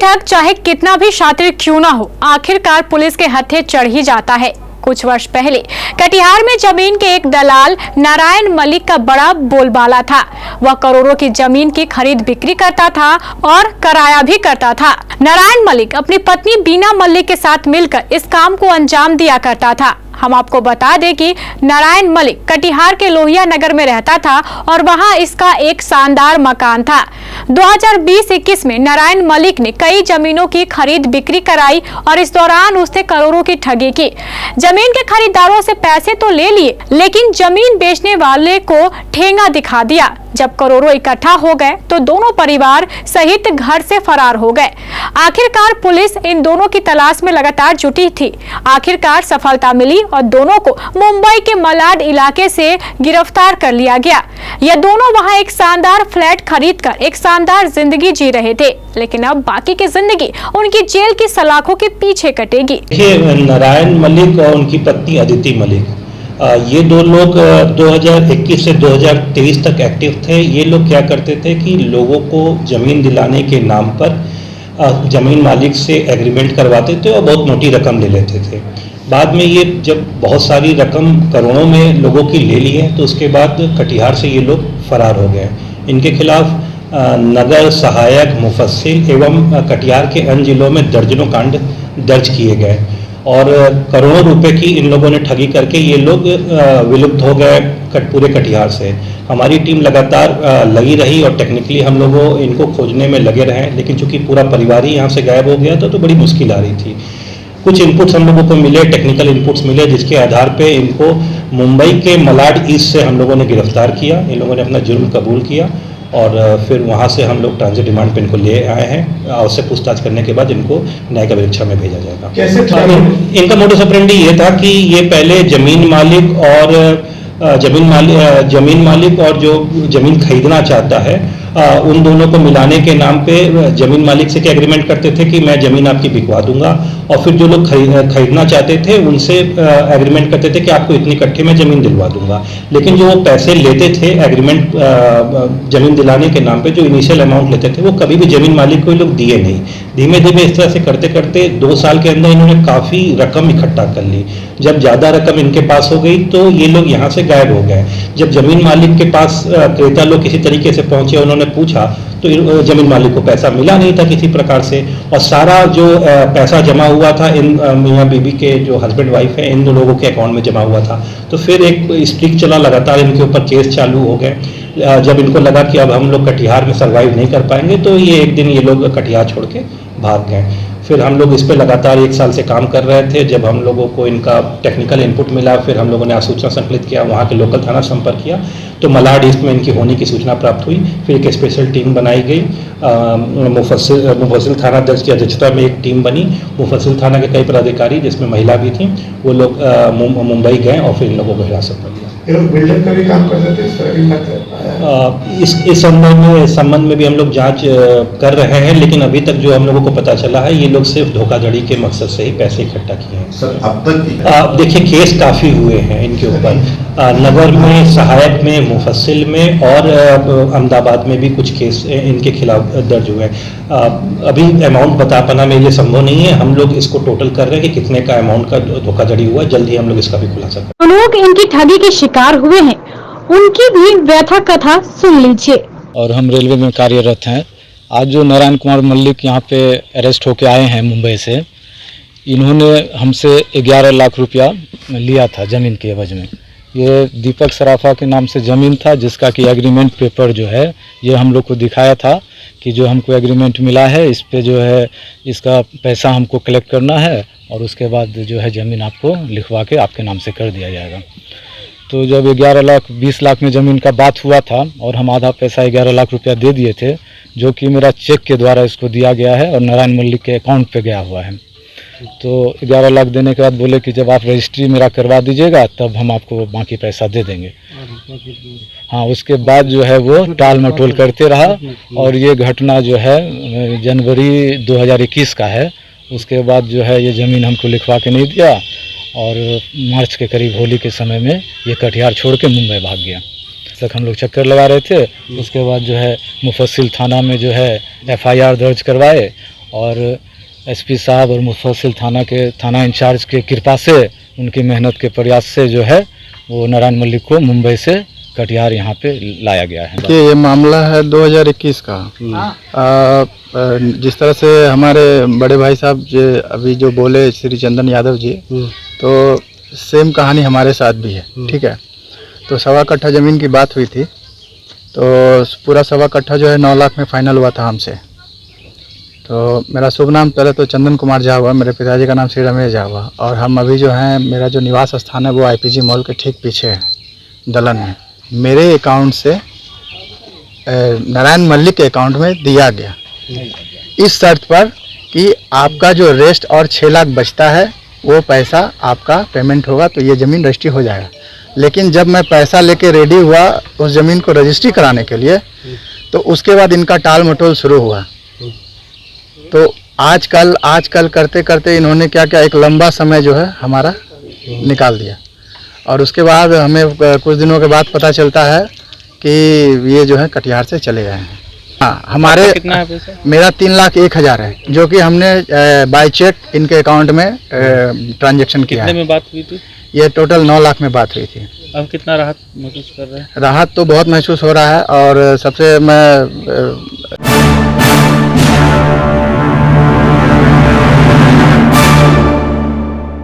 ठग चाहे कितना भी शातिर क्यों ना हो, आखिरकार पुलिस के हत्थे चढ़ ही जाता है। कुछ वर्ष पहले कटिहार में जमीन के एक दलाल नारायण मलिक का बड़ा बोलबाला था। वह करोड़ों की जमीन की खरीद बिक्री करता था और किराया भी करता था। नारायण मलिक अपनी पत्नी बीना मलिक के साथ मिलकर इस काम को अंजाम दिया करता था। हम आपको बता दें कि नारायण मलिक कटिहार के लोहिया नगर में रहता था और वहां इसका एक शानदार मकान था। 2020-21 में नारायण मलिक ने कई जमीनों की खरीद बिक्री कराई और इस दौरान उसने करोड़ों की ठगी की। जमीन के खरीदारों से पैसे तो ले लिए, लेकिन जमीन बेचने वाले को ठेंगा दिखा दिया। जब करोड़ों इकट्ठा हो गए तो दोनों परिवार सहित घर से फरार हो गए। आखिरकार पुलिस इन दोनों की तलाश में लगातार जुटी थी। आखिरकार सफलता मिली और दोनों को मुंबई के मलाड इलाके से गिरफ्तार कर लिया गया। ये दोनों वहां एक शानदार फ्लैट खरीदकर एक शानदार जिंदगी जी रहे थे, लेकिन अब बाकी की जिंदगी उनकी जेल की सलाखों के पीछे कटेगी। नारायण मलिक और उनकी पत्नी अदिति मलिक, ये दो लोग 2021 से 2023 तक एक्टिव थे। ये लोग क्या करते थे कि लोगों को ज़मीन दिलाने के नाम पर ज़मीन मालिक से एग्रीमेंट करवाते थे और बहुत मोटी रकम ले लेते थे। बाद में ये जब बहुत सारी रकम करोड़ों में लोगों की ले ली है तो उसके बाद कटिहार से ये लोग फरार हो गए। इनके खिलाफ नगर, सहायक, मुफस्सिल एवं कटिहार के अन्य जिलों में दर्जनों कांड दर्ज किए गए और करोड़ों रुपए की इन लोगों ने ठगी करके ये लोग विलुप्त हो गए पूरे कटिहार से। हमारी टीम लगातार लगी रही और टेक्निकली हम लोगों इनको खोजने में लगे रहे, लेकिन चूंकि पूरा परिवार ही यहाँ से गायब हो गया था तो बड़ी मुश्किल आ रही थी। कुछ इनपुट्स हम लोगों को मिले, टेक्निकल इनपुट्स मिले, जिसके आधार पे इनको मुंबई के मलाड ईस्ट से हम लोगों ने गिरफ्तार किया। इन लोगों ने अपना जुर्म कबूल किया और फिर वहाँ से हम लोग ट्रांजिट रिमांड पे इनको ले आए हैं और उससे पूछताछ करने के बाद इनको न्यायिक परीक्षा में भेजा जाएगा। कैसे इनका मोडस ऑपरेंडी ये था कि ये पहले जमीन मालिक और जो जमीन खरीदना चाहता है उन दोनों को मिलाने के नाम पे जमीन मालिक से क्या एग्रीमेंट करते थे कि मैं जमीन आपकी बिकवा दूंगा, और फिर जो लोग खरीदना चाहते थे उनसे एग्रीमेंट करते थे कि आपको इतनी कट्ठे में जमीन दिलवा दूंगा। लेकिन जो वो पैसे लेते थे एग्रीमेंट जमीन दिलाने के नाम पे, जो इनिशियल अमाउंट लेते थे, वो कभी भी जमीन मालिक को लोग दिए नहीं। धीमे धीमे इस तरह से करते करते 2 साल के अंदर इन्होंने काफ़ी रकम इकट्ठा कर ली। जब ज़्यादा रकम इनके पास हो गई तो ये लोग यहाँ से गायब हो गए। जब जमीन मालिक के पास क्रेता लोग किसी तरीके से पहुँचे, उन्होंने पूछा तो जमीन मालिक को पैसा मिला नहीं था किसी प्रकार से, और सारा जो पैसा जमा हुआ था इन मियाँ बीबी के जो हस्बैंड वाइफ है इन लोगों के अकाउंट में जमा हुआ था। तो फिर एक स्ट्रिक चला, लगातार इनके ऊपर केस चालू हो गए। जब इनको लगा कि अब हम लोग कटिहार में सर्वाइव नहीं कर पाएंगे तो ये एक दिन ये लोग कटिहार छोड़ के भाग गए। फिर हम लोग इस पर लगातार 1 साल से काम कर रहे थे। जब हम लोगों को इनका टेक्निकल इनपुट मिला, फिर हम लोगों ने आसूचना संकलित किया, वहाँ के लोकल थाना संपर्क किया तो मलाड ईस्ट में इनकी होने की सूचना प्राप्त हुई। फिर एक स्पेशल टीम बनाई गई, मुफस्सिल थाना अध्यक्ष की अध्यक्षता में एक टीम बनी। मुफस्सिल थाना के कई पदाधिकारी जिसमें महिला भी थी वो लोग मुंबई गए और फिर इन लोगों को हिरासत में लिया। बिल्डर का भी काम करते थे इस संबंध में भी हम लोग जांच कर रहे हैं, लेकिन अभी तक जो हम लोगों को पता चला है ये लोग सिर्फ धोखाधड़ी के मकसद से ही पैसे इकट्ठा किए हैं। सर अब तक देखिए केस काफ़ी हुए हैं इनके ऊपर, नगर में, सहायक में, मुफस्सिल में और अहमदाबाद में भी कुछ केस इनके खिलाफ दर्ज हुए हैं। अभी अमाउंट बता पाना मेरे लिए संभव नहीं है। हम लोग इसको टोटल कर रहे हैं कि कितने का अमाउंट का धोखाधड़ी हुआ, जल्दी हम लोग इसका भी खुलासा करें। लोग इनकी ठगी के शिकार हुए हैं, उनकी भी व्यथा कथा सुन लीजिए। और हम रेलवे में कार्यरत हैं। आज जो नारायण कुमार मल्लिक यहाँ पे अरेस्ट होके आए हैं मुंबई से, इन्होंने हमसे 11 लाख रुपया लिया था ज़मीन के एवज में। ये दीपक सराफा के नाम से ज़मीन था जिसका कि एग्रीमेंट पेपर जो है ये हम लोग को दिखाया था कि जो हमको एग्रीमेंट मिला है इस पे जो है इसका पैसा हमको कलेक्ट करना है और उसके बाद जो है ज़मीन आपको लिखवा के आपके नाम से कर दिया जाएगा। तो जब 11 लाख 20 लाख में ज़मीन का बात हुआ था और हम आधा पैसा 11 लाख रुपया दे दिए थे, जो कि मेरा चेक के द्वारा इसको दिया गया है और नारायण मल्लिक के अकाउंट पे गया हुआ है। तो 11 लाख देने के बाद बोले कि जब आप रजिस्ट्री मेरा करवा दीजिएगा तब हम आपको बाकी पैसा दे देंगे। हाँ, उसके बाद जो है वो टाल मटोल करते रहा और ये घटना जो है जनवरी 2021 का है। उसके बाद जो है ये ज़मीन हमको लिखवा के नहीं दिया और मार्च के करीब होली के समय में ये कटिहार छोड़ के मुंबई भाग गया। तक हम लोग चक्कर लगा रहे थे। उसके बाद जो है मुफस्सिल थाना में जो है FIR दर्ज करवाए और एसपी साहब और मुफस्सिल थाना के थाना इंचार्ज के कृपा से, उनकी मेहनत के प्रयास से जो है वो नारायण मलिक को मुंबई से कटिहार यहाँ पे लाया गया है। कि ये मामला है 2021 का। जिस तरह से हमारे बड़े भाई साहब अभी जो बोले श्री चंदन यादव जी, तो सेम कहानी हमारे साथ भी है। ठीक है, तो 1.25 कट्ठा ज़मीन की बात हुई थी, तो पूरा 1.25 कट्ठा जो है 9 लाख में फाइनल हुआ था हमसे। तो मेरा शुभ नाम पहले तो चंदन कुमार झा हुआ, मेरे पिताजी का नाम श्री रमेश झा हुआ, और हम अभी जो हैं, मेरा जो निवास स्थान है वो IPG मॉल के ठीक पीछे है, दलन में। मेरे अकाउंट से नारायण मलिक के अकाउंट में दिया गया, इस शर्त पर कि आपका जो रेस्ट और 6 लाख बचता है वो पैसा आपका पेमेंट होगा तो ये ज़मीन रजिस्ट्री हो जाएगा। लेकिन जब मैं पैसा लेके रेडी हुआ उस ज़मीन को रजिस्ट्री कराने के लिए, तो उसके बाद इनका टाल मटोल शुरू हुआ। तो आजकल करते करते इन्होंने क्या क्या एक लंबा समय जो है हमारा निकाल दिया, और उसके बाद हमें कुछ दिनों के बाद पता चलता है कि ये जो है कटिहार से चले गए हैं। हाँ, हमारे कितना है पैसा? मेरा 3,01,000 है, जो कि हमने बाय चेक इनके अकाउंट में ट्रांजैक्शन किया कितने है। में बात हुई थी? ये टोटल 9 लाख में बात हुई थी। अब कितना राहत महसूस कर रहे हैं? राहत तो बहुत महसूस हो रहा है, और सबसे मैं